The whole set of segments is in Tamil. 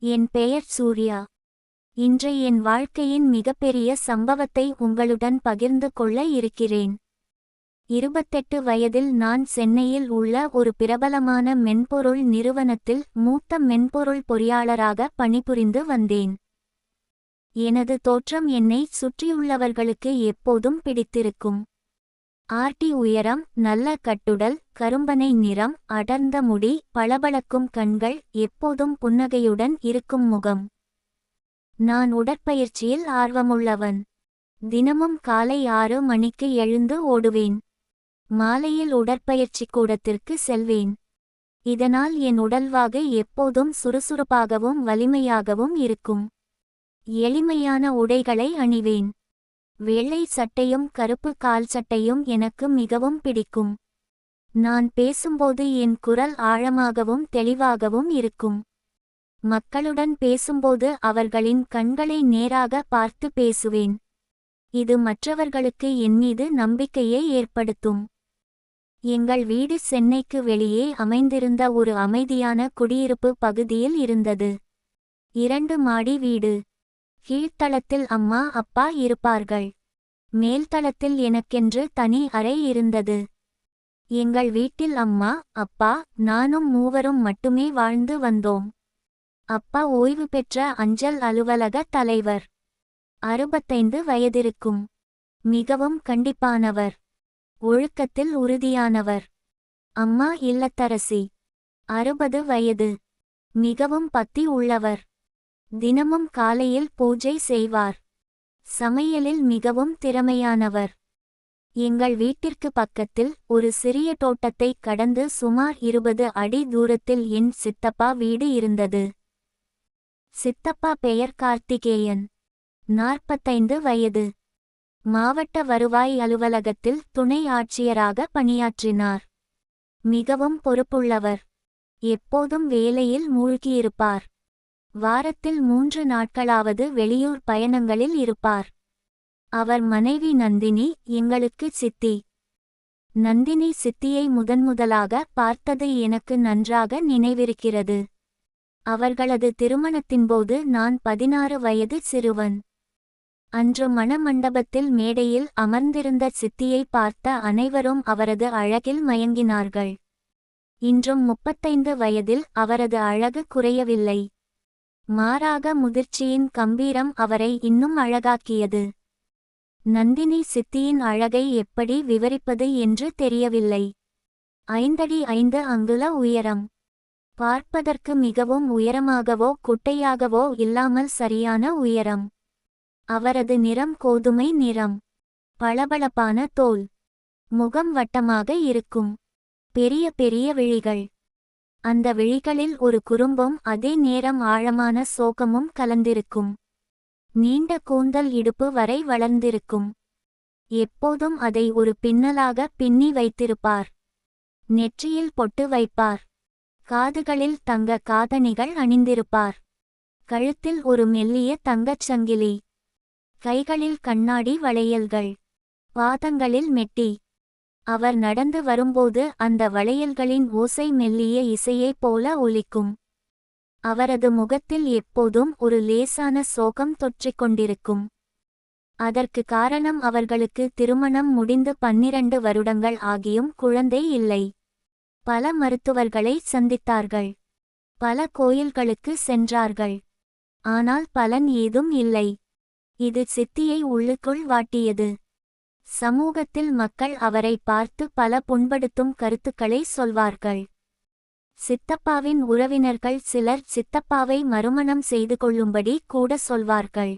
என் பெயர் சூர்யா. இன்று என் வாழ்க்கையின் மிகப்பெரிய சம்பவத்தை உங்களுடன் பகிர்ந்து கொள்ள இருக்கிறேன். 28 வயதில் நான் சென்னையில் உள்ள ஒரு பிரபலமான மென்பொருள் நிறுவனத்தில் மூத்த மென்பொருள் பொறியாளராக பணிபுரிந்து வந்தேன். எனது தோற்றம் என்னை சுற்றியுள்ளவர்களுக்கு எப்போதும் பிடித்திருக்கும். ஆர்டி உயரம், நல்ல கட்டுடல், கரும்பனை நிறம், அடர்ந்த முடி, பளபளக்கும் கண்கள், எப்போதும் புன்னகையுடன் இருக்கும் முகம். நான் உடற்பயிற்சியில் ஆர்வமுள்ளவன். தினமும் காலை 6 மணிக்கு எழுந்து ஓடுவேன். மாலையில் உடற்பயிற்சி கூடத்திற்கு செல்வேன். இதனால் என் உடல்வாகு எப்போதும் சுறுசுறுப்பாகவும் வலிமையாகவும் இருக்கும். எளிமையான உடைகளை அணிவேன். வெள்ளை சட்டையும் கருப்பு கால் சட்டையும் எனக்கு மிகவும் பிடிக்கும். நான் பேசும்போது என் குரல் ஆழமாகவும் தெளிவாகவும் இருக்கும். மக்களுடன் பேசும்போது அவர்களின் கண்களை நேராக பார்த்து பேசுவேன். இது மற்றவர்களுக்கு என் மீது நம்பிக்கையை ஏற்படுத்தும். எங்கள் வீடு சென்னைக்கு வெளியே அமைந்திருந்த ஒரு அமைதியான குடியிருப்பு பகுதியில் இருந்தது. 2 மாடி வீடு. கீழ்த்தளத்தில் அம்மா அப்பா இருப்பார்கள். மேல்தளத்தில் எனக்கென்று தனி அறை இருந்தது. எங்கள் வீட்டில் அம்மா அப்பா நானும் மூவரும் மட்டுமே வாழ்ந்து வந்தோம். அப்பா ஓய்வு பெற்ற அஞ்சல் அலுவலக தலைவர். 65 வயதிருக்கும். மிகவும் கண்டிப்பானவர். ஒழுக்கத்தில் உறுதியானவர். அம்மா இல்லத்தரசி. 60 வயது. மிகவும் பக்தி உள்ளவர். தினமும் காலையில் பூஜை செய்வார். சமையலில் மிகவும் திறமையானவர். எங்கள் வீட்டிற்கு பக்கத்தில் ஒரு சிறிய தோட்டத்தை கடந்து சுமார் 20 அடி தூரத்தில் என் சித்தப்பா வீடு இருந்தது. சித்தப்பா பெயர் கார்த்திகேயன். 45 வயது. மாவட்ட வருவாய் அலுவலகத்தில் துணை ஆட்சியராக பணியாற்றினார். மிகவும் பொறுப்புள்ளவர். எப்போதும் வேலையில் மூழ்கியிருப்பார். வாரத்தில் 3 நாட்களாவது வெளியூர் பயணங்களில் இருப்பார். அவர் மனைவி நந்தினி எங்களுக்கு சித்தி. நந்தினி சித்தியை முதன்முதலாக பார்த்தது எனக்கு நன்றாக நினைவிருக்கிறது. அவர்களது திருமணத்தின்போது நான் 16 வயது சிறுவன். அன்று மணமண்டபத்தில் மேடையில் அமர்ந்திருந்த சித்தியை பார்த்த அனைவரும் அவரது அழகில் மயங்கினார்கள். இன்றும் 35 வயதில் அவரது அழகு குறையவில்லை. மாறாக முதிர்ச்சியின் கம்பீரம் அவரை இன்னும் அழகாக்கியது. நந்தினி சித்தியின் அழகை எப்படி விவரிப்பது என்று தெரியவில்லை. 5 அடி 5 அங்குல உயரம். பார்ப்பதற்கு மிகவும் உயரமாகவோ குட்டையாகவோ இல்லாமல் சரியான உயரம். அவரது நிறம் கோதுமை நிறம். பளபளப்பான தோல். முகம் வட்டமாக இருக்கும். பெரிய பெரிய விழிகள். அந்த விழிகளில் ஒரு குறும்பும் அதே நேரம் ஆழமான சோகமும் கலந்திருக்கும். நீண்ட கூந்தல் இடுப்பு வரை வளர்ந்திருக்கும். எப்போதும் அதை ஒரு பின்னலாக பின்னி வைத்திருப்பார். நெற்றியில் பொட்டு வைப்பார். காதுகளில் தங்க காதணிகள் அணிந்திருப்பார். கழுத்தில் ஒரு மெல்லிய தங்கச் சங்கிலி. கைகளில் கண்ணாடி வளையல்கள். பாதங்களில் மெட்டி. அவர் நடந்து வரும்போது அந்த வளையல்களின் ஓசை மெல்லிய இசையைப் போல ஒலிக்கும். அவரது முகத்தில் எப்போதும் ஒரு லேசான சோகம் தொற்றிக்கொண்டிருக்கும். அதற்கு காரணம் அவர்களுக்கு திருமணம் முடிந்து 12 வருடங்கள் ஆகியும் குழந்தை இல்லை. பல மருத்துவர்களை சந்தித்தார்கள். பல கோயில்களுக்கு சென்றார்கள். ஆனால் பலன் ஏதும் இல்லை. இது சித்தியை உள்ளுக்குள் வாட்டியது. சமூகத்தில் மக்கள் அவரை பார்த்து பல புண்படுத்தும் கருத்துக்களை சொல்வார்கள். சித்தப்பாவின் உறவினர்கள் சிலர் சித்தப்பாவை மறுமணம் செய்து கொள்ளும்படி கூட சொல்வார்கள்.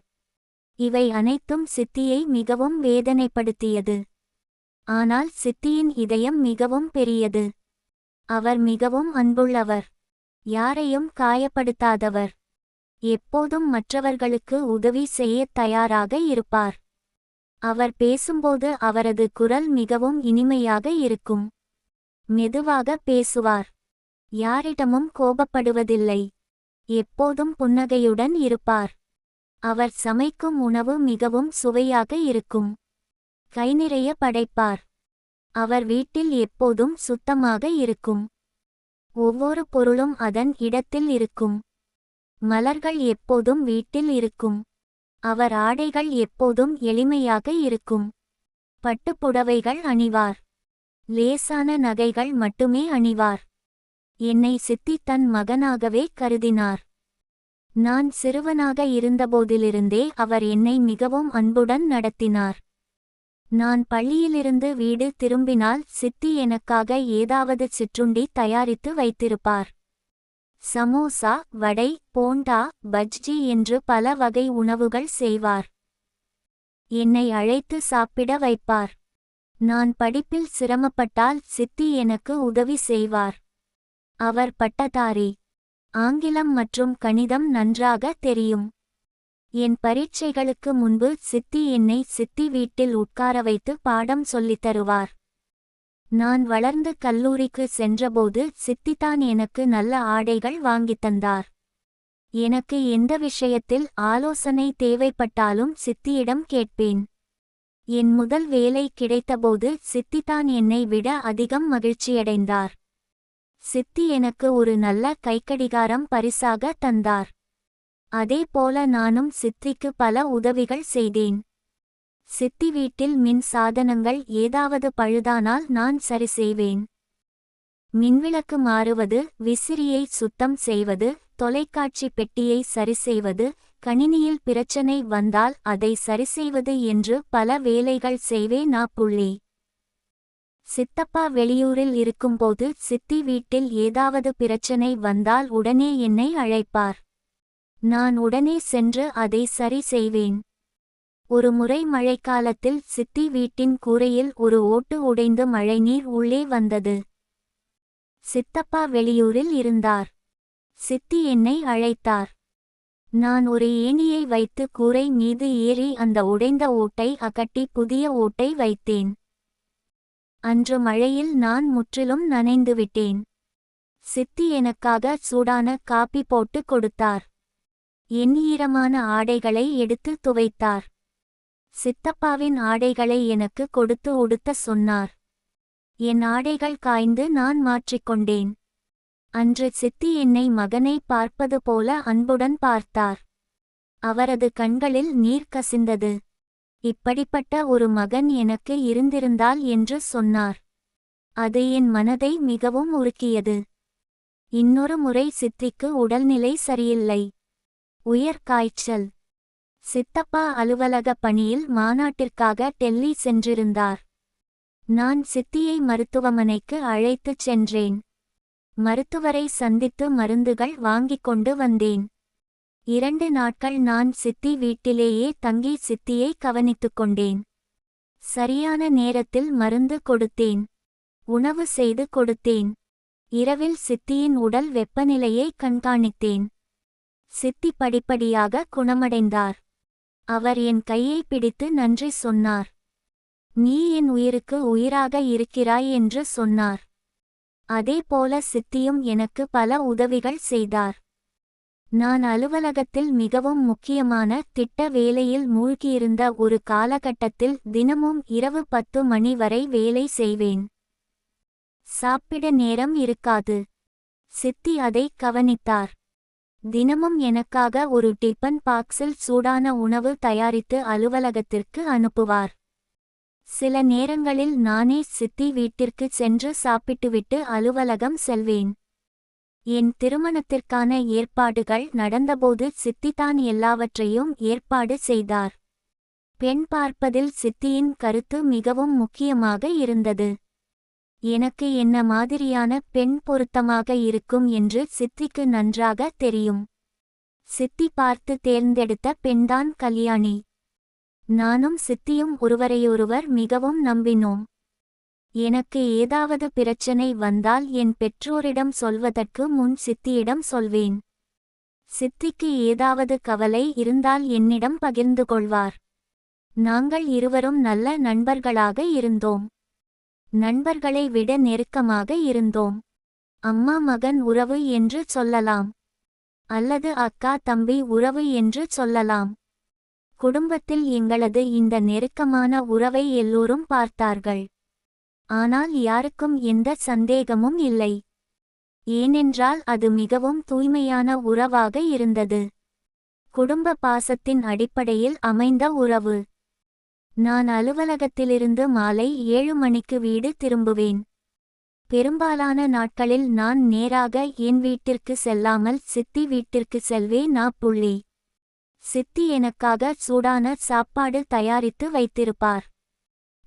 இவை அனைத்தும் சித்தியை மிகவும் வேதனைப்படுத்தியது. ஆனால் சித்தியின் இதயம் மிகவும் பெரியது. அவர் மிகவும் அன்புள்ளவர். யாரையும் காயப்படுத்தாதவர். எப்போதும் மற்றவர்களுக்கு உதவி செய்ய தயாராக இருப்பார். அவர் பேசும்போது அவரது குரல் மிகவும் இனிமையாக இருக்கும். மெதுவாக பேசுவார். யாரிடமும் கோபப்படுவதில்லை. எப்போதும் புன்னகையுடன் இருப்பார். அவர் சமைக்கும் உணவு மிகவும் சுவையாக இருக்கும். கைநிறைய படைப்பார். அவர் வீட்டில் எப்போதும் சுத்தமாக இருக்கும். ஒவ்வொரு பொருளும் அதன் இடத்தில் இருக்கும். மலர்கள் எப்போதும் வீட்டில் இருக்கும். அவர் ஆடைகள் எப்போதும் எளிமையாக இருக்கும். பட்டுப் புடவைகள் அணிவார். லேசான நகைகள் மட்டுமே அணிவார். என்னை சித்தி தன் மகனாகவே கருதினார். நான் சிறுவனாக இருந்தபோதிலிருந்தே அவர் என்னை மிகவும் அன்புடன் நடத்தினார். நான் பள்ளியிலிருந்து வீடு திரும்பினால் சித்தி எனக்காக ஏதாவது சிற்றுண்டி தயாரித்து வைத்திருப்பார். சமோசா, வடை, போண்டா, பஜ்ஜி என்று பல வகை உணவுகள் செய்வார். என்னை அழைத்து சாப்பிட வைப்பார். நான் படிப்பில் சிரமப்பட்டால் சித்தி எனக்கு உதவி செய்வார். அவர் பட்டதாரி. ஆங்கிலம் மற்றும் கணிதம் நன்றாக தெரியும். என் பரீட்சைகளுக்கு முன்பு சித்தி என்னை சித்தி வீட்டில் உட்கார வைத்து பாடம் சொல்லித் தருவார். நான் வளர்ந்து கல்லூரிக்கு சென்றபோது சித்திதான் எனக்கு நல்ல ஆடைகள் வாங்கித் தந்தார். எனக்கு எந்த விஷயத்தில் ஆலோசனை தேவைப்பட்டாலும் சித்தியிடம் கேட்பேன். என் முதல் வேலை கிடைத்தபோது சித்திதான் என்னை விட அதிகம் மகிழ்ச்சியடைந்தார். சித்தி எனக்கு ஒரு நல்ல கைக்கடிகாரம் பரிசாக தந்தார். அதேபோல நானும் சித்திக்கு பல உதவிகள் செய்தேன். சித்தி வீட்டில் மின் சாதனங்கள் ஏதாவது பழுதானால் நான் சரி செய்வேன். மின்விளக்கு மாறுவது, விசிறியை சுத்தம் செய்வது, தொலைக்காட்சி பெட்டியை சரிசெய்வது, கணினியில் பிரச்சனை வந்தால் அதை சரிசெய்வது என்று பல வேலைகள் செய்வேன். புள்ளி. சித்தப்பா வெளியூரில் இருக்கும்போது சித்தி வீட்டில் ஏதாவது பிரச்சனை வந்தால் உடனே என்னை அழைப்பார். நான் உடனே சென்று அதை சரி செய்வேன். ஒரு முறை மழைக்காலத்தில் சித்தி வீட்டின் கூரையில் ஒரு ஓட்டு உடைந்து மழைநீர் உள்ளே வந்தது. சித்தப்பா வெளியூரில் இருந்தார். சித்தி என்னை அழைத்தார். நான் ஒரு ஏணியை வைத்து கூரை மீது ஏறி அந்த உடைந்த ஓட்டை அகட்டி புதிய ஓட்டை வைத்தேன். அன்று மழையில் நான் முற்றிலும் நனைந்துவிட்டேன். சித்தி எனக்காக சூடான காபி போட்டு கொடுத்தார். என் ஈரமான ஆடைகளை எடுத்து துவைத்தார். சித்தப்பாவின் ஆடைகளை எனக்கு கொடுத்து உடுத்த சொன்னார். என் ஆடைகள் காய்ந்து நான் மாற்றிக்கொண்டேன். அன்று சித்தி என்னை மகனை பார்ப்பது போல அன்புடன் பார்த்தார். அவரது கண்களில் நீர் கசிந்தது. இப்படிப்பட்ட ஒரு மகன் எனக்கு இருந்திருந்தால் என்று சொன்னார். அது என் மனதை மிகவும் உருக்கியது. இன்னொரு முறை சித்திக்கு உடல்நிலை சரியில்லை. உயர் காய்ச்சல். சித்தப்பா அலுவலக பணியில் மாநாட்டிற்காக டெல்லி சென்றிருந்தார். நான் சித்தியை மருத்துவமனைக்கு அழைத்துச் சென்றேன். மருத்துவரை சந்தித்து மருந்துகள் வாங்கிக் கொண்டு வந்தேன். 2 நாட்கள் நான் சித்தி வீட்டிலேயே தங்கி சித்தியை கவனித்துக் கொண்டேன். சரியான நேரத்தில் மருந்து கொடுத்தேன். உணவு செய்து கொடுத்தேன். இரவில் சித்தியின் உடல் வெப்பநிலையை கண்காணித்தேன். சித்தி படிப்படியாக குணமடைந்தார். அவர் என் கையை பிடித்து நன்றி சொன்னார். நீ என் உயிருக்கு உயிராக இருக்கிறாய் என்று சொன்னார். அதேபோல சித்தியும் எனக்கு பல உதவிகள் செய்தார். நான் அலுவலகத்தில் மிகவும் முக்கியமான திட்ட வேலையில் மூழ்கியிருந்த ஒரு காலகட்டத்தில் தினமும் இரவு 10 மணி வரை வேலை செய்வேன். சாப்பிட நேரம் இருக்காது. சித்தி அதை கவனித்தார். தினமும் எனக்காக ஒரு டிபன் பாக்ஸில் சூடான உணவு தயாரித்து அலுவலகத்திற்கு அனுப்புவார். சில நேரங்களில் நானே சித்தி வீட்டிற்கு சென்று சாப்பிட்டுவிட்டு அலுவலகம் செல்வேன். என் திருமணத்திற்கான ஏற்பாடுகள் நடந்தபோது சித்திதான் எல்லாவற்றையும் ஏற்பாடு செய்தார். பெண் பார்ப்பதில் சித்தியின் கருத்து மிகவும் முக்கியமாக இருந்தது. எனக்கு என்ன மாதிரியான பெண் பொருத்தமாக இருக்கும் என்று சித்திக்கு நன்றாக தெரியும். சித்தி பார்த்து தேர்ந்தெடுத்த பெண்தான் கல்யாணி. நானும் சித்தியும் ஒருவரையொருவர் மிகவும் நம்பினோம். எனக்கு ஏதாவது பிரச்சனை வந்தால் என் பெற்றோரிடம் சொல்வதற்கு முன் சித்தியிடம் சொல்வேன். சித்திக்கு ஏதாவது கவலை இருந்தால் என்னிடம் பகிர்ந்து கொள்வார். நாங்கள் இருவரும் நல்ல நண்பர்களாக இருந்தோம். நண்பர்களை விட நெருக்கமாக இருந்தோம். அம்மா மகன் உறவு என்று சொல்லலாம். அல்லது அக்கா தம்பி உறவு என்று சொல்லலாம். குடும்பத்தில் எங்களது இந்த நெருக்கமான உறவை எல்லோரும் பார்த்தார்கள். ஆனால் யாருக்கும் எந்த சந்தேகமும் இல்லை. ஏனென்றால் அது மிகவும் தூய்மையான உறவாக இருந்தது. குடும்ப பாசத்தின் அடிப்படையில் அமைந்த உறவு. நான் அலுவலகத்திலிருந்து மாலை 7 மணிக்கு வீடு திரும்புவேன். பெரும்பாலான நாட்களில் நான் நேராக என் வீட்டிற்கு செல்லாமல் சித்தி வீட்டிற்கு செல்வேன். சித்தி எனக்காக சூடான சாப்பாடு தயாரித்து வைத்திருப்பார்.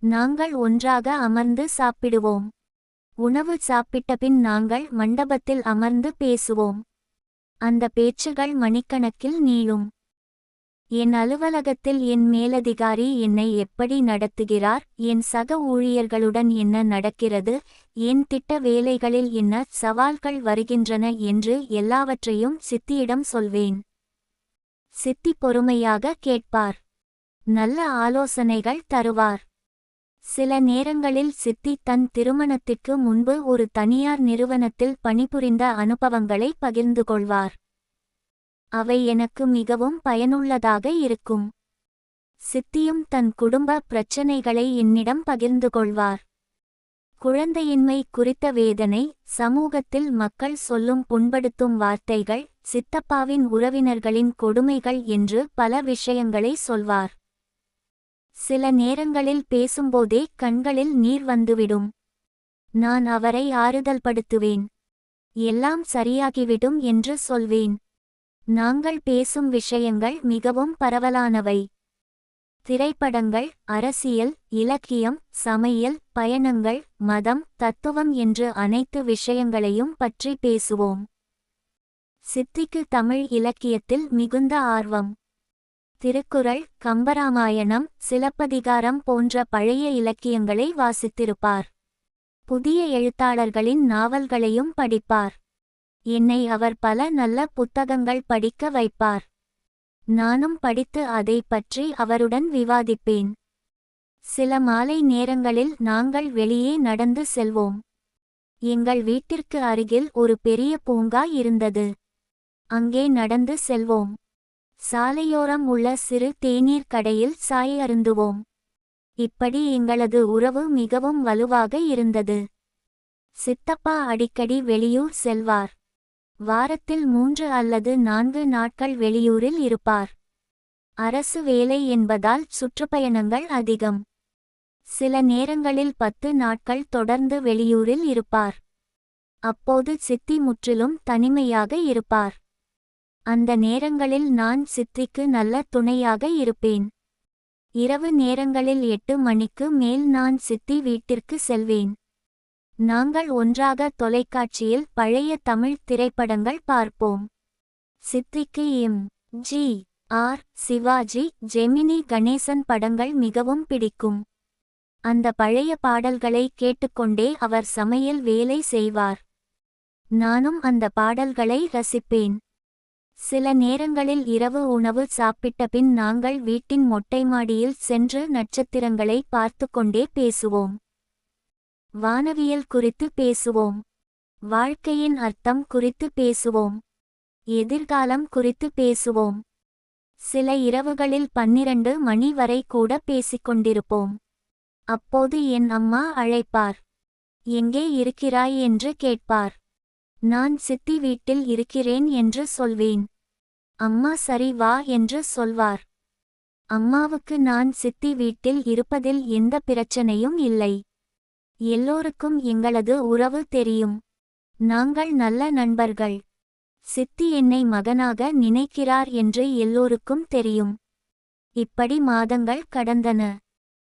நாங்கள் ஒன்றாக அமர்ந்து சாப்பிடுவோம். உணவு சாப்பிட்டபின் நாங்கள் மண்டபத்தில் அமர்ந்து பேசுவோம். அந்த பேச்சுகள் மணிக்கணக்கில் நீளும். என் அலுவலகத்தில் என் மேலதிகாரி என்னை எப்படி நடத்துகிறார், என் சக ஊழியர்களுடன் என்ன நடக்கிறது, என் திட்ட வேலைகளில் என்ன சவால்கள் வருகின்றன என்று எல்லாவற்றையும் சித்தியிடம் சொல்வேன். சித்தி பொறுமையாக கேட்பார். நல்ல ஆலோசனைகள் தருவார். சில நேரங்களில் சித்தி தன் திருமணத்திற்கு முன்பு ஒரு தனியார் நிறுவனத்தில் பணிபுரிந்த அனுபவங்களை பகிர்ந்து கொள்வார். அவை எனக்கு மிகவும் பயனுள்ளதாக இருக்கும். சித்தியும் தன் குடும்ப பிரச்சனைகளை என்னிடம் பகிர்ந்து கொள்வார். குழந்தையின்மை குறித்த வேதனை, சமூகத்தில் மக்கள் சொல்லும் புண்படுத்தும் வார்த்தைகள், சித்தப்பாவின் உறவினர்களின் கொடுமைகள் என்று பல விஷயங்களை சொல்வார். சில நேரங்களில் பேசும்போதே கண்களில் நீர் வந்துவிடும். நான் அவரை ஆறுதல்படுத்துவேன். எல்லாம் சரியாகிவிடும் என்று சொல்வேன். நாங்கள் பேசும் விஷயங்கள் மிகவும் பரவலானவை. திரைப்படங்கள், அரசியல், இலக்கியம், சமையல், பயணங்கள், மதம், தத்துவம் என்று அனைத்து விஷயங்களையும் பற்றி பேசுவோம். சித்திக்கு தமிழ் இலக்கியத்தில் மிகுந்த ஆர்வம். திருக்குறள், கம்பராமாயணம், சிலப்பதிகாரம் போன்ற பழைய இலக்கியங்களை வாசித்திருப்பார். புதிய எழுத்தாளர்களின் நாவல்களையும் படிப்பார். என்னை அவர் பல நல்ல புத்தகங்கள் படிக்க வைப்பார். நானும் படித்து அதை பற்றி அவருடன் விவாதிப்பேன். சில மாலை நேரங்களில் நாங்கள் வெளியே நடந்து செல்வோம். எங்கள் வீட்டிற்கு அருகில் ஒரு பெரிய பூங்கா இருந்தது. அங்கே நடந்து செல்வோம். சாலையோரம் உள்ள சிறு தேநீர் கடையில் சாய் அருந்துவோம். இப்படி எங்களது உறவு மிகவும் வலுவாக இருந்தது. சித்தப்பா அடிக்கடி வெளியூர் செல்வார். வாரத்தில் 3 அல்லது 4 நாட்கள் வெளியூரில் இருப்பார். அரசு வேலை என்பதால் சுற்றுப்பயணங்கள் அதிகம். சில நேரங்களில் 10 நாட்கள் தொடர்ந்து வெளியூரில் இருப்பார். அப்போது சித்தி முற்றிலும் தனிமையாக இருப்பார். அந்த நேரங்களில் நான் சித்திக்கு நல்ல துணையாக இருப்பேன். இரவு நேரங்களில் 8 மணிக்கு மேல் நான் சித்தி வீட்டிற்கு செல்வேன். நாங்கள் ஒன்றாக தொலைக்காட்சியில் பழைய தமிழ் திரைப்படங்கள் பார்ப்போம். சித்திக்கு எம்.ஜி.ஆர்., சிவாஜி, ஜெமினி கணேசன் படங்கள் மிகவும் பிடிக்கும். அந்த பழைய பாடல்களை கேட்டுக்கொண்டே அவர் சமையல் வேலை செய்வார். நானும் அந்த பாடல்களை ரசிப்பேன். சில நேரங்களில் இரவு உணவு சாப்பிட்ட பின் நாங்கள் வீட்டின் மொட்டைமாடியில் சென்று நட்சத்திரங்களை பார்த்துக்கொண்டே பேசுவோம். வானவியல் குறித்து பேசுவோம். வாழ்க்கையின் அர்த்தம் குறித்து பேசுவோம். எதிர்காலம் குறித்து பேசுவோம். சில இரவுகளில் 12 மணி வரை கூட பேசிக்கொண்டிருப்போம். அப்போது என் அம்மா அழைப்பார். எங்கே இருக்கிறாய் என்று கேட்பார். நான் சித்தி வீட்டில் இருக்கிறேன் என்று சொல்வேன். அம்மா சரி வா என்று சொல்வார். அம்மாவுக்கு நான் சித்தி வீட்டில் இருப்பதில் எந்த பிரச்சனையும் இல்லை. எல்லோருக்கும் எங்களது உறவு தெரியும். நாங்கள் நல்ல நண்பர்கள். சித்தி என்னை மகனாக நினைக்கிறார் என்று எல்லோருக்கும் தெரியும். இப்படி மாதங்கள் கடந்தன.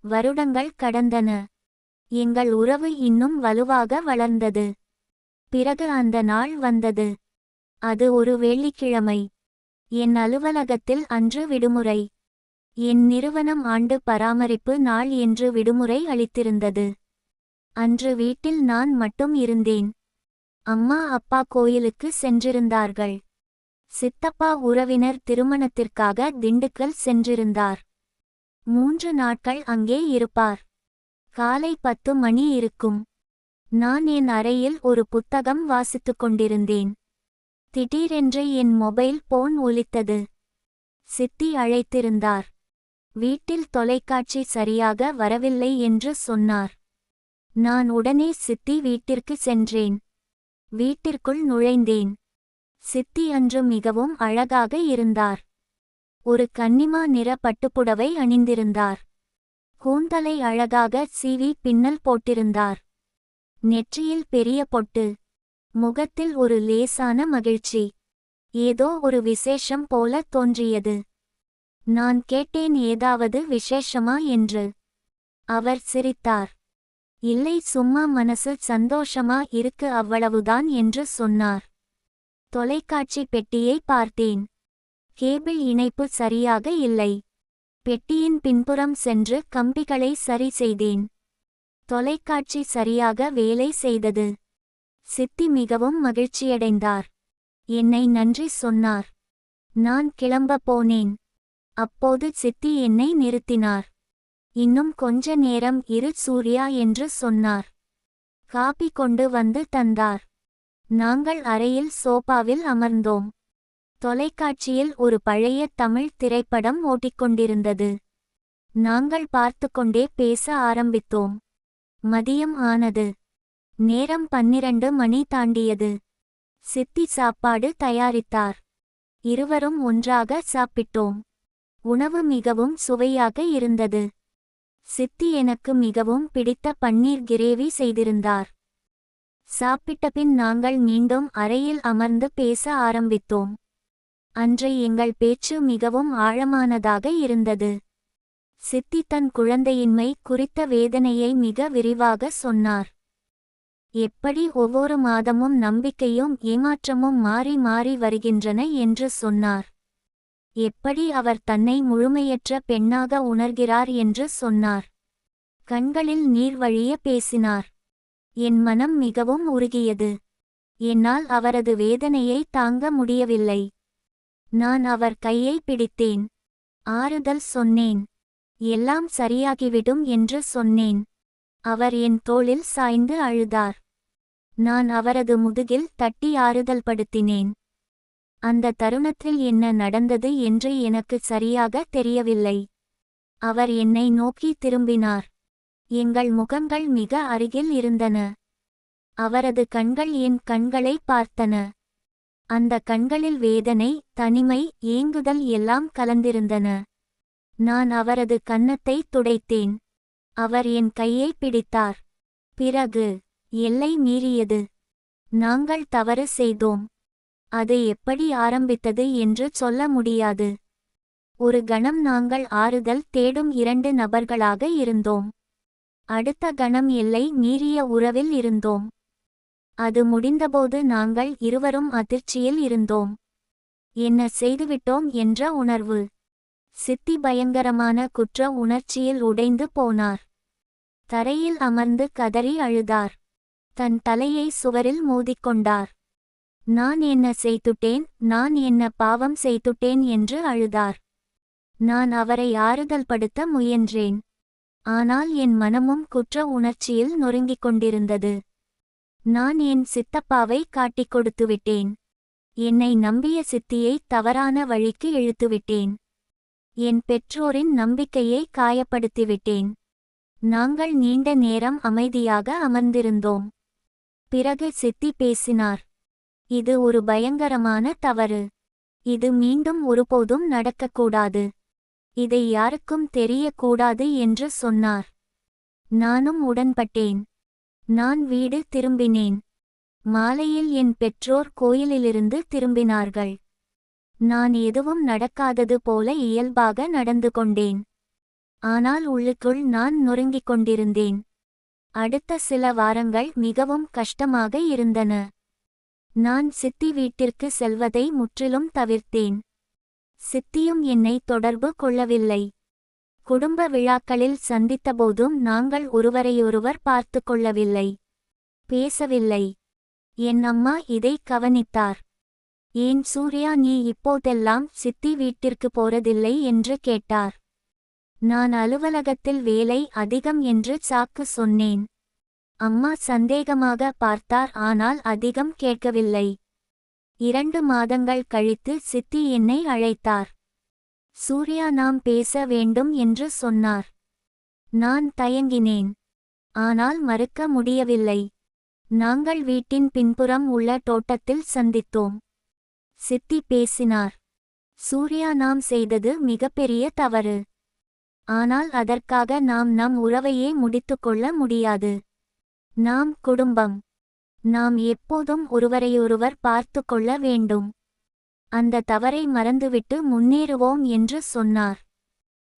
வருடங்கள் கடந்தன. எங்கள் உறவு இன்னும் வலுவாக வளர்ந்தது. பிறகு அந்த நாள் வந்தது. அது ஒரு வெள்ளிக்கிழமை. என் அலுவலகத்தில் அன்று விடுமுறை. என் நிறுவனம் ஆண்டு பராமரிப்பு நாள் என்று விடுமுறை அளித்திருந்தது. அன்று வீட்டில் நான் மட்டும் இருந்தேன். அம்மா அப்பா கோயிலுக்கு சென்றிருந்தார்கள். சித்தப்பா உறவினர் திருமணத்திற்காக திண்டுக்கல் சென்றிருந்தார். 3 நாட்கள் அங்கே இருப்பார். காலை 10 மணி இருக்கும். நான் என் அறையில் ஒரு புத்தகம் வாசித்துக் கொண்டிருந்தேன். திடீரென்று என் மொபைல் போன் ஒலித்தது. சித்தி அழைத்திருந்தார். வீட்டில் தொலைக்காட்சி சரியாக வரவில்லை என்று சொன்னார். நான் உடனே சித்தி வீட்டிற்கு சென்றேன். வீட்டிற்குள் நுழைந்தேன். சித்தி அன்று மிகவும் அழகாக இருந்தார். ஒரு கன்னிமா நிற பட்டுப்புடவை அணிந்திருந்தார். கூந்தலை அழகாக சீவி பின்னல் போட்டிருந்தார். நெற்றியில் பெரிய பொட்டு. முகத்தில் ஒரு லேசான மகிழ்ச்சி. ஏதோ ஒரு விசேஷம் போல தோன்றியது. நான் கேட்டேன், ஏதாவது விசேஷமா என்று. அவர் சிரித்தார். இல்லை, சும்மா மனசு சந்தோஷமா இருக்கு அவ்வளவுதான் என்று சொன்னார். தொலைக்காட்சி பெட்டியை பார்த்தேன். கேபிள் இணைப்பு சரியாக இல்லை. பெட்டியின் பின்புறம் சென்று கம்பிகளை சரி செய்தேன். தொலைக்காட்சி சரியாக வேலை செய்தது. சித்தி மிகவும் மகிழ்ச்சியடைந்தார். என்னை நன்றி சொன்னார். நான் கிளம்ப போனேன். அப்போது சித்தி என்னை நிறுத்தினார். இன்னும் கொஞ்ச நேரம் இரு சூர்யா என்று சொன்னார். காபி கொண்டு வந்து தந்தார். நாங்கள் அறையில் சோபாவில் அமர்ந்தோம். தொலைக்காட்சியில் ஒரு பழைய தமிழ் திரைப்படம் ஓட்டிக்கொண்டிருந்தது. நாங்கள் பார்த்துக்கொண்டே பேச ஆரம்பித்தோம். மதியம் ஆனது. நேரம் 12 மணி தாண்டியது. சித்தி சாப்பாடு தயாரித்தார். இருவரும் ஒன்றாக சாப்பிட்டோம். உணவு மிகவும் சுவையாக இருந்தது. சித்தி எனக்கு மிகவும் பிடித்த பன்னீர் கிரேவி செய்திருந்தார். சாப்பிட்டபின் நாங்கள் மீண்டும் அறையில் அமர்ந்து பேச ஆரம்பித்தோம். அன்றைய எங்கள் பேச்சு மிகவும் ஆழமானதாக இருந்தது. சித்தி தன் குழந்தையின்மை குறித்த வேதனையை மிக விரிவாக சொன்னார். எப்படி ஒவ்வொரு மாதமும் நம்பிக்கையும் ஏமாற்றமும் மாறி மாறி வருகின்றன என்று சொன்னார். எப்படி அவர் தன்னை முழுமையற்ற பெண்ணாக உணர்கிறார் என்று சொன்னார். கண்களில் நீர் வழிய பேசினார். என் மனம் மிகவும் உருகியது. என்னால் அவரது வேதனையை தாங்க முடியவில்லை. நான் அவர் கையை பிடித்தேன். ஆறுதல் சொன்னேன். எல்லாம் சரியாகிவிடும் என்று சொன்னேன். அவர் என் தோளில் சாய்ந்து அழுதார். நான் அவரது முதுகில் தட்டி ஆறுதல் படுத்தினேன். அந்த தருணத்தில் என்ன நடந்தது என்று எனக்கு சரியாக தெரியவில்லை. அவர் என்னை நோக்கி திரும்பினார். எங்கள் முகங்கள் மிக அருகில் இருந்தன. அவரது கண்கள் என் கண்களை பார்த்தன. அந்த கண்களில் வேதனை, தனிமை, ஏங்குதல் எல்லாம் கலந்திருந்தன. நான் அவரது கன்னத்தை துடைத்தேன். அவர் என் கையை பிடித்தார். பிறகு எல்லை மீறியது. நாங்கள் தவறு செய்தோம். அது எப்படி ஆரம்பித்தது என்று சொல்ல முடியாது. ஒரு கணம் நாங்கள் ஆறுதல் தேடும் 2 நபர்களாக இருந்தோம். அடுத்த கணம் எல்லை மீறிய உறவில் இருந்தோம். அது முடிந்தபோது நாங்கள் இருவரும் அதிர்ச்சியில் இருந்தோம். என்ன செய்துவிட்டோம் என்ற உணர்வு. சித்தி பயங்கரமான குற்ற உணர்ச்சியில் உடைந்து போனார். தரையில் அமர்ந்து கதறி அழுதார். தன் தலையை சுவரில் மோதிக்கொண்டார். நான் என்ன செய்துட்டேன், நான் என்ன பாவம் செய்துட்டேன் என்று அழுதார். நான் அவரை ஆறுதல் படுத்த முயன்றேன். ஆனால் என் மனமும் குற்ற உணர்ச்சியில் நொறுங்கிக் கொண்டிருந்தது. நான் என் சித்தப்பாவை காட்டிக் கொடுத்துவிட்டேன். என்னை நம்பிய சித்தியை தவறான வழிக்கு இழுத்துவிட்டேன். என் பெற்றோரின் நம்பிக்கையை காயப்படுத்திவிட்டேன். நாங்கள் நீண்ட நேரம் அமைதியாக அமர்ந்திருந்தோம். பிறகு சித்தி பேசினார். இது ஒரு பயங்கரமான தவறு. இது மீண்டும் ஒருபோதும் நடக்கக்கூடாது. இதை யாருக்கும் தெரியக்கூடாது என்று சொன்னார். நானும் உடன்பட்டேன். நான் வீடு திரும்பினேன். மாலையில் என் பெற்றோர் கோயிலிலிருந்து திரும்பினார்கள். நான் எதுவும் நடக்காதது போல இயல்பாக நடந்து கொண்டேன். ஆனால் உள்ளுக்குள் நான் நொறுங்கிக் கொண்டிருந்தேன். அடுத்த சில வாரங்கள் மிகவும் கஷ்டமாக இருந்தன. நான் சித்தி வீட்டிற்கு செல்வதை முற்றிலும் தவிர்த்தேன். சித்தியும் என்னை தொடர்பு கொள்ளவில்லை. குடும்ப விழாக்களில் சந்தித்தபோதும் நாங்கள் ஒருவரையொருவர் பார்த்து கொள்ளவில்லை. பேசவில்லை. என் அம்மா இதை கவனித்தார். ஏன் சூர்யா, நீ இப்போதெல்லாம் சித்தி வீட்டிற்கு போறதில்லை என்று கேட்டார். நான் அலுவலகத்தில் வேலை அதிகம் என்று சாக்கு சொன்னேன். அம்மா சந்தேகமாக பார்த்தார், ஆனால் அதிகம் கேட்கவில்லை. 2 மாதங்கள் கழித்து சித்தி என்னை அழைத்தார். சூர்யா, நாம் பேச வேண்டும் என்று சொன்னார். நான் தயங்கினேன். ஆனால் மறுக்க முடியவில்லை. நாங்கள் வீட்டின் பின்புறம் உள்ள தோட்டத்தில் சந்தித்தோம். சித்தி பேசினார். சூர்யா, நாம் செய்தது மிகப்பெரிய தவறு. ஆனால் அதற்காக நாம் நம் உறவையே முடித்துக்கொள்ள முடியாது. நாம் குடும்பம். நாம் எப்போதும் ஒருவரையொருவர் பார்த்து கொள்ள வேண்டும். அந்த தவறை மறந்துவிட்டு முன்னேறுவோம் என்று சொன்னார்.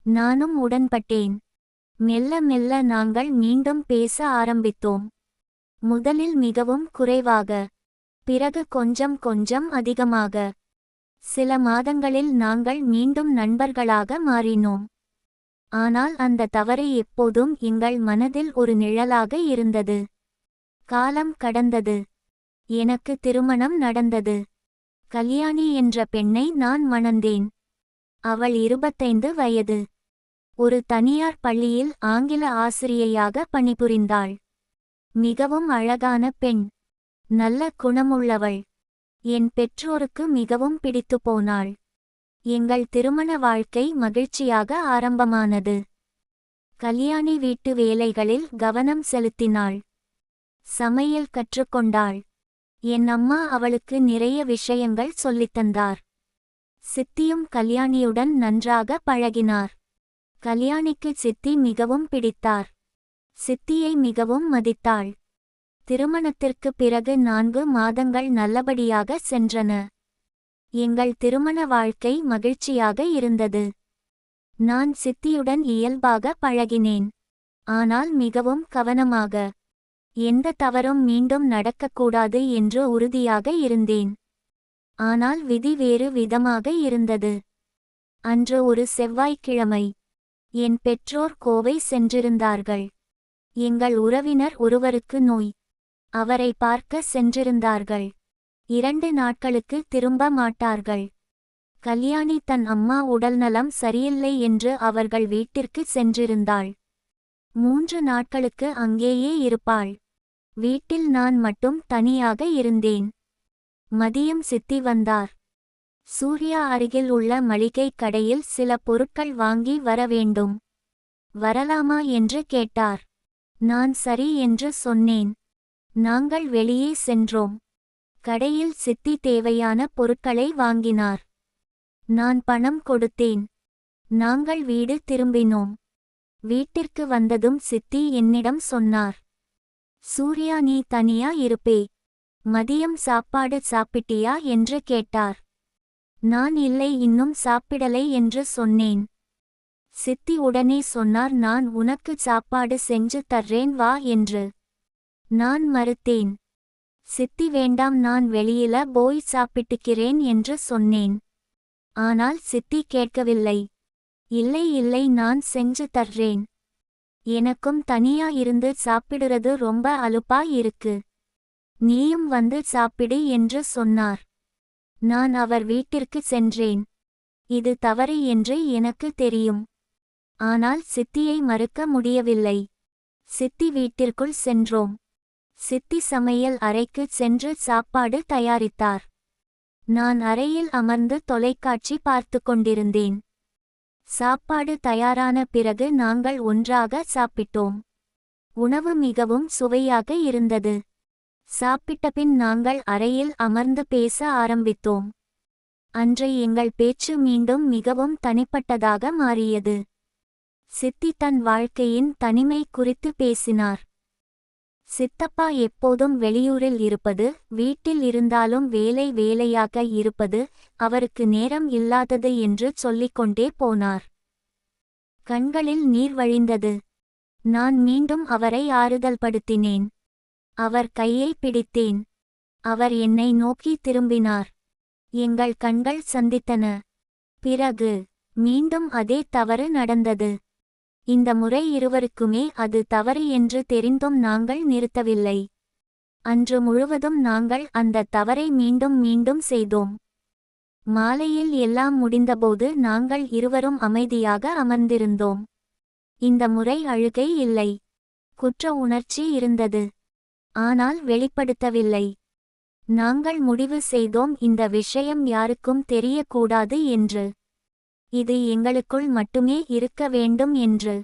நானும் உடன்பட்டேன். மெல்ல மெல்ல நாங்கள் மீண்டும் பேச ஆரம்பித்தோம். முதலில் மிகவும் குறைவாக, பிறகு கொஞ்சம் கொஞ்சம் அதிகமாக. சில மாதங்களில் நாங்கள் மீண்டும் நண்பர்களாக மாறினோம். ஆனால் அந்த தவறு எப்போதும் எங்கள் மனதில் ஒரு நிழலாக இருந்தது. காலம் கடந்தது. எனக்கு திருமணம் நடந்தது. கல்யாணி என்ற பெண்ணை நான் மணந்தேன். அவள் 25 வயது. ஒரு தனியார் பள்ளியில் ஆங்கில ஆசிரியையாக பணிபுரிந்தாள். மிகவும் அழகான பெண். நல்ல குணமுள்ளவள். என் பெற்றோருக்கு மிகவும் பிடித்து போனாள். எங்கள் திருமண வாழ்க்கை மகிழ்ச்சியாக ஆரம்பமானது. கல்யாணி வீட்டு வேலைகளில் கவனம் செலுத்தினாள். சமையல் கற்றுக்கொண்டாள். என் அம்மா அவளுக்கு நிறைய விஷயங்கள் சொல்லித்தந்தார். சித்தியும் கல்யாணியுடன் நன்றாக பழகினார். கல்யாணிக்கு சித்தி மிகவும் பிடித்தார். சித்தியை மிகவும் மதித்தாள். திருமணத்திற்கு பிறகு 4 மாதங்கள் நல்லபடியாக சென்றன. எங்கள் திருமண வாழ்க்கை மகிழ்ச்சியாக இருந்தது. நான் சித்தியுடன் இயல்பாக பழகினேன். ஆனால் மிகவும் கவனமாக. எந்த தவறும் மீண்டும் நடக்கக்கூடாது என்று உறுதியாக இருந்தேன். ஆனால் விதி வேறு விதமாக இருந்தது. அன்று ஒரு செவ்வாய்க்கிழமை. என் பெற்றோர் கோவை சென்றிருந்தார்கள். எங்கள் உறவினர் ஒருவருக்கு நோய். அவரை பார்க்க சென்றிருந்தார்கள். 2 நாட்களுக்கு திரும்ப மாட்டார்கள். கல்யாணி தன் அம்மா உடல்நலம் சரியில்லை என்று அவர்கள் வீட்டிற்கு சென்றிருந்தாள். 3 நாட்களுக்கு அங்கேயே இருப்பாள். வீட்டில் நான் மட்டும் தனியாக இருந்தேன். மதியம் சித்தி வந்தார். சூர்யா அருகில் உள்ள மளிகை கடையில் சில பொருட்கள் வாங்கி வர வேண்டும். வரலாமா என்று கேட்டார். நான் சரி என்று சொன்னேன். நாங்கள் வெளியே சென்றோம். கடையில் சித்தி தேவையான பொருட்களை வாங்கினார். நான் பணம் கொடுத்தேன். நாங்கள் வீடு திரும்பினோம். வீட்டிற்கு வந்ததும் சித்தி என்னிடம் சொன்னார். சூர்யா, நீ தனியா இருப்பே. மதியம் சாப்பாடு சாப்பிட்டியா என்று கேட்டார். நான் இல்லை, இன்னும் சாப்பிடலை என்று சொன்னேன். சித்தி உடனே சொன்னார், நான் உனக்கு சாப்பாடு செஞ்சு தர்றேன் வா என்று. நான் மறுத்தேன். சித்தி, வேண்டாம், நான் வெளியில போய் சாப்பிட்டுக்கிறேன் என்று சொன்னேன். ஆனால் சித்தி கேட்கவில்லை. இல்லை இல்லை, நான் செஞ்சு தர்றேன். எனக்கும் தனியா இருந்து சாப்பிடுறது ரொம்ப அலுப்பா இருக்கு. நீயும் வந்து சாப்பிடு என்று சொன்னார். நான் அவர் வீட்டிற்கு சென்றேன். இது தவறு என்று எனக்கு தெரியும். ஆனால் சித்தியை மறுக்க முடியவில்லை. சித்தி வீட்டிற்குள் சென்றோம். சித்தி சமையல் அறைக்கு சென்று சாப்பாடு தயாரித்தார். நான் அறையில் அமர்ந்து தொலைக்காட்சி பார்த்து கொண்டிருந்தேன். சாப்பாடு தயாரான பிறகு நாங்கள் ஒன்றாக சாப்பிட்டோம். உணவு மிகவும் சுவையாக இருந்தது. சாப்பிட்டபின் நாங்கள் அறையில் அமர்ந்து பேச ஆரம்பித்தோம். அன்று எங்கள் பேச்சு மீண்டும் மிகவும் தனிப்பட்டதாக மாறியது. சித்தி தன் வாழ்க்கையின் தனிமை குறித்து பேசினார். சித்தப்பா எப்போதும் வெளியூரில் இருப்பது, வீட்டில் இருந்தாலும் வேலை வேலையாக இருப்பது, அவருக்கு நேரம் இல்லாதது என்று சொல்லிக்கொண்டே போனார். கண்களில் நீர் வழிந்தது. நான் மீண்டும் அவரை ஆறுதல்படுத்தினேன். அவர் கையை பிடித்தேன். அவர் என்னை நோக்கி திரும்பினார். எங்கள் கண்கள் சந்தித்தன. பிறகு மீண்டும் அதே தவறு நடந்தது. இந்த முறை இருவருக்குமே அது தவறு என்று தெரிந்தும் நாங்கள் நிறுத்தவில்லை. அன்று முழுவதும் நாங்கள் அந்த தவறை மீண்டும் மீண்டும் செய்தோம். மாலையில் எல்லாம் முடிந்தபோது நாங்கள் இருவரும் அமைதியாக அமர்ந்திருந்தோம். இந்த முறை அழுகை இல்லை. குற்ற உணர்ச்சி இருந்தது. ஆனால் வெளிப்படுத்தவில்லை. நாங்கள் முடிவு செய்தோம், இந்த விஷயம் யாருக்கும் தெரியக்கூடாது என்று. இது எங்களுக்குள் மட்டுமே இருக்க வேண்டும் என்று.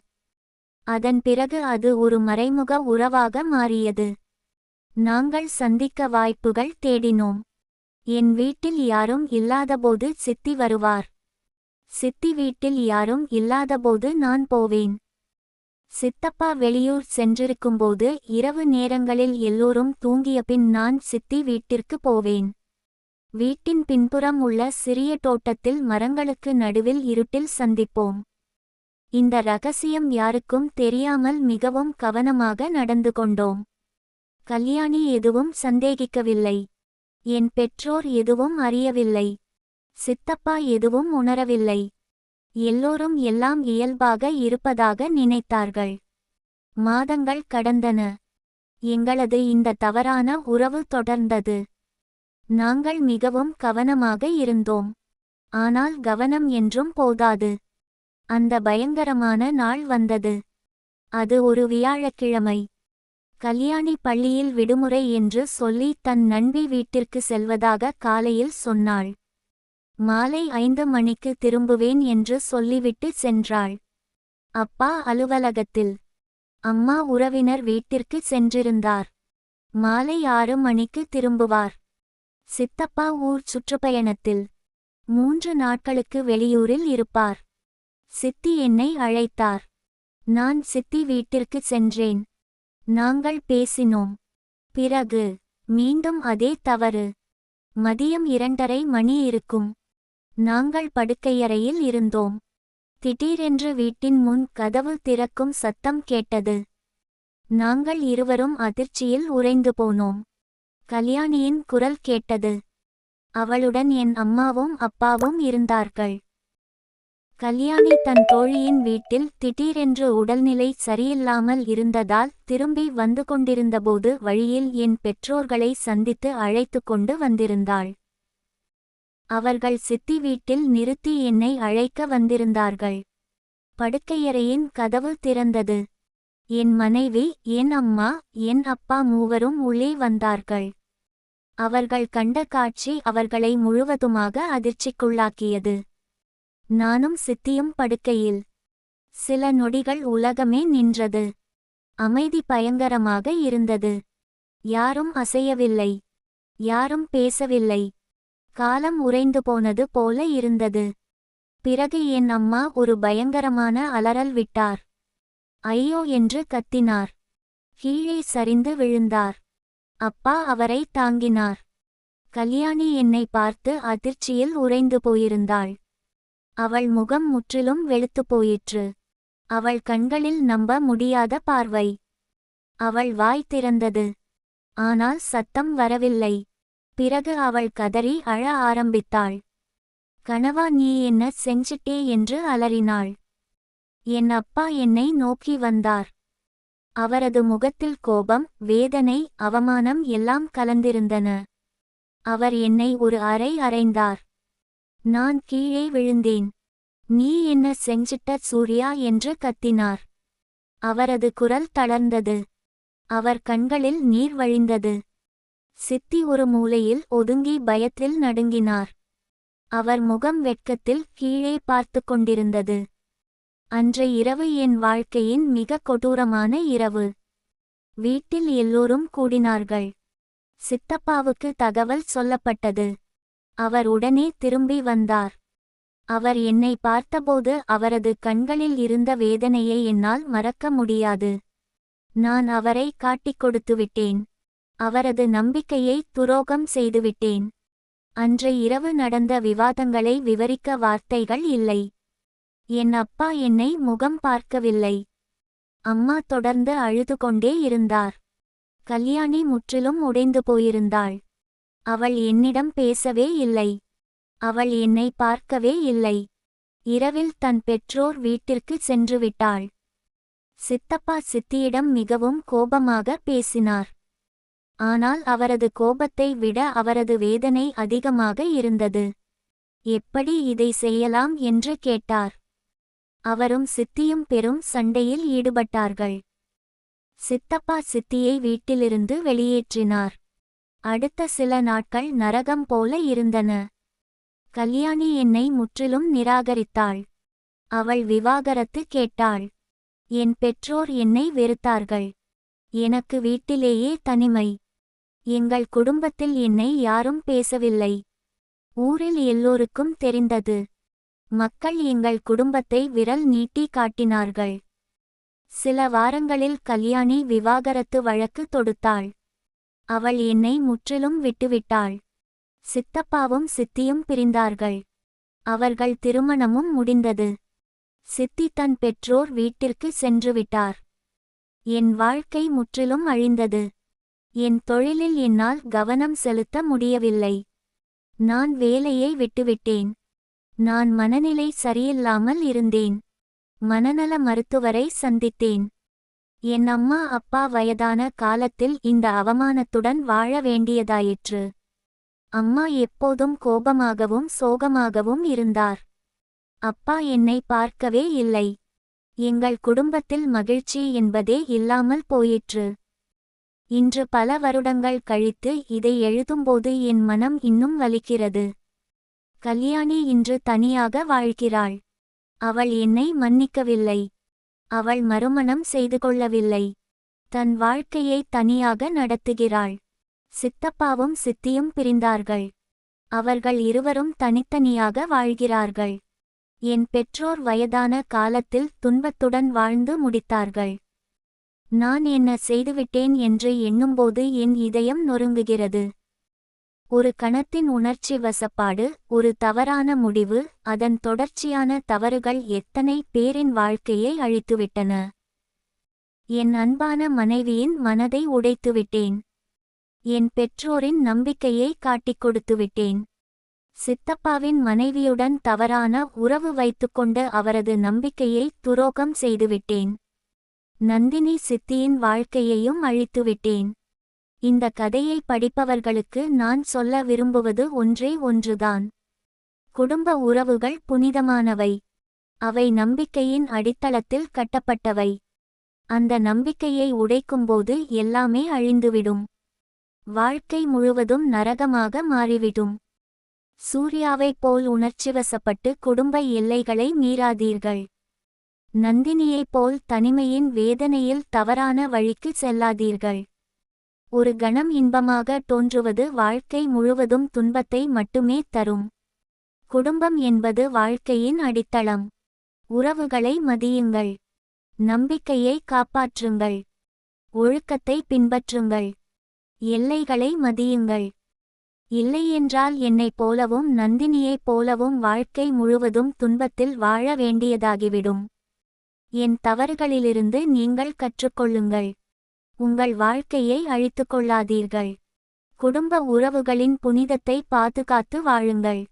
அதன் பிறகு அது ஒரு மறைமுக உறவாக மாறியது. நாங்கள் சந்திக்க வாய்ப்புகள் தேடினோம். என் வீட்டில் யாரும் இல்லாதபோது சித்தி வருவார். சித்தி வீட்டில் யாரும் இல்லாதபோது நான் போவேன். சித்தப்பா வெளியூர் சென்றிருக்கும்போது இரவு நேரங்களில் எல்லோரும் தூங்கியபின் நான் சித்தி வீட்டிற்கு போவேன். வீட்டின் பின்புறம் உள்ள சிறிய தோட்டத்தில் மரங்களுக்கு நடுவில் இருட்டில் சந்திப்போம். இந்த ரகசியம் யாருக்கும் தெரியாமல் மிகவும் கவனமாக நடந்து கொண்டோம். கல்யாணி எதுவும் சந்தேகிக்கவில்லை. என் பெற்றோர் எதுவும் அறியவில்லை. சித்தப்பா எதுவும் உணரவில்லை. எல்லோரும் எல்லாம் இயல்பாக இருப்பதாக நினைத்தார்கள். மாதங்கள் கடந்தன. எங்களது இந்த தவறான உறவு தொடர்ந்தது. நாங்கள் மிகவும் கவனமாக இருந்தோம். ஆனால் கவனம் என்றும் போதாது. அந்த பயங்கரமான நாள் வந்தது. அது ஒரு வியாழக்கிழமை. கல்யாணி பள்ளியில் விடுமுறை என்று சொல்லி தன் நண்பி வீட்டிற்கு செல்வதாக காலையில் சொன்னாள். மாலை 5 மணிக்கு திரும்புவேன் என்று சொல்லிவிட்டு சென்றாள். அப்பா அலுவலகத்தில். அம்மா உறவினர் வீட்டிற்கு சென்றிருந்தார். மாலை 6 மணிக்கு திரும்புவார். சித்தப்பா ஊர் சுற்றுப்பயணத்தில். 3 நாட்களுக்கு வெளியூரில் இருப்பார். சித்தி என்னை அழைத்தார். நான் சித்தி வீட்டிற்கு சென்றேன். நாங்கள் பேசினோம். பிறகு மீண்டும் அதே தவறு. மதியம் 2:30 மணி இருக்கும். நாங்கள் படுக்கையறையில் இருந்தோம். திடீரென்று வீட்டின் முன் கதவு திறக்கும் சத்தம் கேட்டது. நாங்கள் இருவரும் அதிர்ச்சியில் உறைந்து போனோம். கல்யாணியின் குரல் கேட்டது. அவளுடன் என் அம்மாவும் அப்பாவும் இருந்தார்கள். கல்யாணி தன் தோழியின் வீட்டில் திடீரென்று உடல்நிலை சரியில்லாமல் இருந்ததால் திரும்பி வந்து கொண்டிருந்தபோது வழியில் என் பெற்றோர்களை சந்தித்து அழைத்து கொண்டு வந்திருந்தாள். அவர்கள் சித்தி வீட்டில் நிறுத்தி என்னை அழைக்க வந்திருந்தார்கள். படுக்கையறையின் கதவு திறந்தது. என் மனைவி, என் அம்மா, என் அப்பா மூவரும் உள்ளே வந்தார்கள். அவர்கள் கண்ட காட்சி அவர்களை முழுவதுமாக அதிர்ச்சிக்குள்ளாக்கியது. நானும் சித்தியும் படுக்கையில். சில நொடிகள் உலகமே நின்றது. அமைதி பயங்கரமாக இருந்தது. யாரும் அசையவில்லை. யாரும் பேசவில்லை. காலம் உறைந்து போனது போல இருந்தது. பிறகு என் அம்மா ஒரு பயங்கரமான அலறல் விட்டார். ஐயோ என்று கத்தினார். கீழே சரிந்து விழுந்தார். அப்பா அவரை தாங்கினார். கல்யாணி என்னை பார்த்து அதிர்ச்சியில் உறைந்து போயிருந்தாள். அவள் முகம் முற்றிலும் வெளுத்து போயிற்று. அவள் கண்களில் நம்ப முடியாத பார்வை. அவள் வாய் திறந்தது. ஆனால் சத்தம் வரவில்லை. பிறகு அவள் கதறி அழ ஆரம்பித்தாள். கனவா நீ என்ன செஞ்சிட்டே என்று அலறினாள். என் அப்பா என்னை நோக்கி வந்தார். அவரது முகத்தில் கோபம், வேதனை, அவமானம் எல்லாம் கலந்திருந்தன. அவர் என்னை ஒரு அறை அறைந்தார். நான் கீழே விழுந்தேன். நீ என்ன செஞ்சிட்ட சூர்யா என்று கத்தினார். அவரது குரல் தளர்ந்தது. அவர் கண்களில் நீர் வழிந்தது. சித்தி ஒரு மூலையில் ஒதுங்கி பயத்தில் நடுங்கினார். அவர் முகம் வெட்கத்தில் கீழே பார்த்து கொண்டிருந்தது. அன்று இரவு என் வாழ்க்கையின் மிக கொடூரமான இரவு. வீட்டில் எல்லோரும் கூடினார்கள். சித்தப்பாவுக்கு தகவல் சொல்லப்பட்டது. அவர் உடனே திரும்பி வந்தார். அவர் என்னை பார்த்தபோது அவரது கண்களில் இருந்த வேதனையை என்னால் மறக்க முடியாது. நான் அவரை காட்டிக் கொடுத்துவிட்டேன். அவரது நம்பிக்கையை துரோகம் செய்துவிட்டேன். அன்று இரவு நடந்த விவாதங்களை விவரிக்க வார்த்தைகள் இல்லை. என் அப்பா என்னை முகம் பார்க்கவில்லை. அம்மா தொடர்ந்து அழுது கொண்டே இருந்தார். கல்யாணி முற்றிலும் உடைந்து போயிருந்தாள். அவள் என்னிடம் பேசவே இல்லை. அவள் என்னை பார்க்கவே இல்லை. இரவில் தன் பெற்றோர் வீட்டிற்கு சென்றுவிட்டாள். சித்தப்பா சித்தியிடம் மிகவும் கோபமாக பேசினார். ஆனால் அவரது கோபத்தை விட அவரது வேதனை அதிகமாக இருந்தது. எப்படி இதை செய்யலாம் என்று கேட்டார். அவரும் சித்தியும் பெரும் சண்டையில் ஈடுபட்டார்கள். சித்தப்பா சித்தியை வீட்டிலிருந்து வெளியேற்றினார். அடுத்த சில நாட்கள் நரகம் போல இருந்தன. கல்யாணி என்னை முற்றிலும் நிராகரித்தாள். அவள் விவாகரத்து கேட்டாள். என் பெற்றோர் என்னை வெறுத்தார்கள். எனக்கு வீட்டிலேயே தனிமை. எங்கள் குடும்பத்தில் என்னை யாரும் பேசவில்லை. ஊரில் எல்லோருக்கும் தெரிந்தது. மக்கள் எங்கள் குடும்பத்தை விரல் நீட்டி காட்டினார்கள். சில வாரங்களில் கல்யாணி விவாகரத்து வழக்கு தொடுத்தாள். அவள் என்னை முற்றிலும் விட்டுவிட்டாள். சித்தப்பாவும் சித்தியும் பிரிந்தார்கள். அவர்கள் திருமணமும் முடிந்தது. சித்தி தன் பெற்றோர் வீட்டிற்கு சென்றுவிட்டார். என் வாழ்க்கை முற்றிலும் அழிந்தது. என் தொழிலில் என்னால் கவனம் செலுத்த முடியவில்லை. நான் வேலையை விட்டுவிட்டேன். நான் மனநிலை சரியில்லாமல் இருந்தேன். மனநல மருத்துவரை சந்தித்தேன். என் அம்மா அப்பா வயதான காலத்தில் இந்த அவமானத்துடன் வாழ வேண்டியதாயிற்று. அம்மா எப்போதும் கோபமாகவும் சோகமாகவும் இருந்தார். அப்பா என்னை பார்க்கவே இல்லை. எங்கள் குடும்பத்தில் மகிழ்ச்சி என்பதே இல்லாமல் போயிற்று. இன்று பல வருடங்கள் கழித்து இதை எழுதும்போது என் மனம் இன்னும் வலிக்கிறது. கல்யாணி இன்று தனியாக வாழ்கிறாள். அவள் என்னை மன்னிக்கவில்லை. அவள் மறுமணம் செய்து கொள்ளவில்லை. தன் வாழ்க்கையை தனியாக நடத்துகிறாள். சித்தப்பாவும் சித்தியும் பிரிந்தார்கள். அவர்கள் இருவரும் தனித்தனியாக வாழ்கிறார்கள். என் பெற்றோர் வயதான காலத்தில் துன்பத்துடன் வாழ்ந்து முடித்தார்கள். நான் என்ன செய்துவிட்டேன் என்று எண்ணும்போது என் இதயம் நொறுங்குகிறது. ஒரு கணத்தின் உணர்ச்சி வசப்பாடு, ஒரு தவறான முடிவு, அதன் தொடர்ச்சியான தவறுகள் எத்தனை பேரின் வாழ்க்கையை அழித்துவிட்டன. என் அன்பான மனைவியின் மனதை உடைத்துவிட்டேன். என் பெற்றோரின் நம்பிக்கையை காட்டிக் கொடுத்துவிட்டேன். சித்தப்பாவின் மனைவியுடன் தவறான உறவு வைத்துக்கொண்டு அவரது நம்பிக்கையை துரோகம் செய்துவிட்டேன். நந்தினி சித்தியின் வாழ்க்கையையும் அழித்துவிட்டேன். இந்த கதையை படிப்பவர்களுக்கு நான் சொல்ல விரும்புவது ஒன்றே ஒன்றுதான். குடும்ப உறவுகள் புனிதமானவை. அவை நம்பிக்கையின் அடித்தளத்தில் கட்டப்பட்டவை. அந்த நம்பிக்கையை உடைக்கும்போது எல்லாமே அழிந்துவிடும். வாழ்க்கை முழுவதும் நரகமாக மாறிவிடும். சூர்யாவைப் போல் உணர்ச்சிவசப்பட்டு குடும்ப எல்லைகளை மீறாதீர்கள். நந்தினியைப் போல் தனிமையின் வேதனையில் தவறான வழிக்கு செல்லாதீர்கள். ஒரு கணம் இன்பமாக தோன்றுவது வாழ்க்கை முழுவதும் துன்பத்தை மட்டுமே தரும். குடும்பம் என்பது வாழ்க்கையின் அடித்தளம். உறவுகளை மதியுங்கள். நம்பிக்கையை காப்பாற்றுங்கள். ஒழுக்கத்தை பின்பற்றுங்கள். எல்லைகளை மதியுங்கள். இல்லையென்றால் என்னைப் போலவும் நந்தினியைப் போலவும் வாழ்க்கை முழுவதும் துன்பத்தில் வாழ வேண்டியதாகிவிடும். என் தவறுகளிலிருந்து நீங்கள் கற்றுக்கொள்ளுங்கள். உங்கள் வாழ்க்கையை அழித்துக்கொள்ளாதீர்கள். குடும்ப உறவுகளின் புனிதத்தை பாதுகாத்து வாழுங்கள்.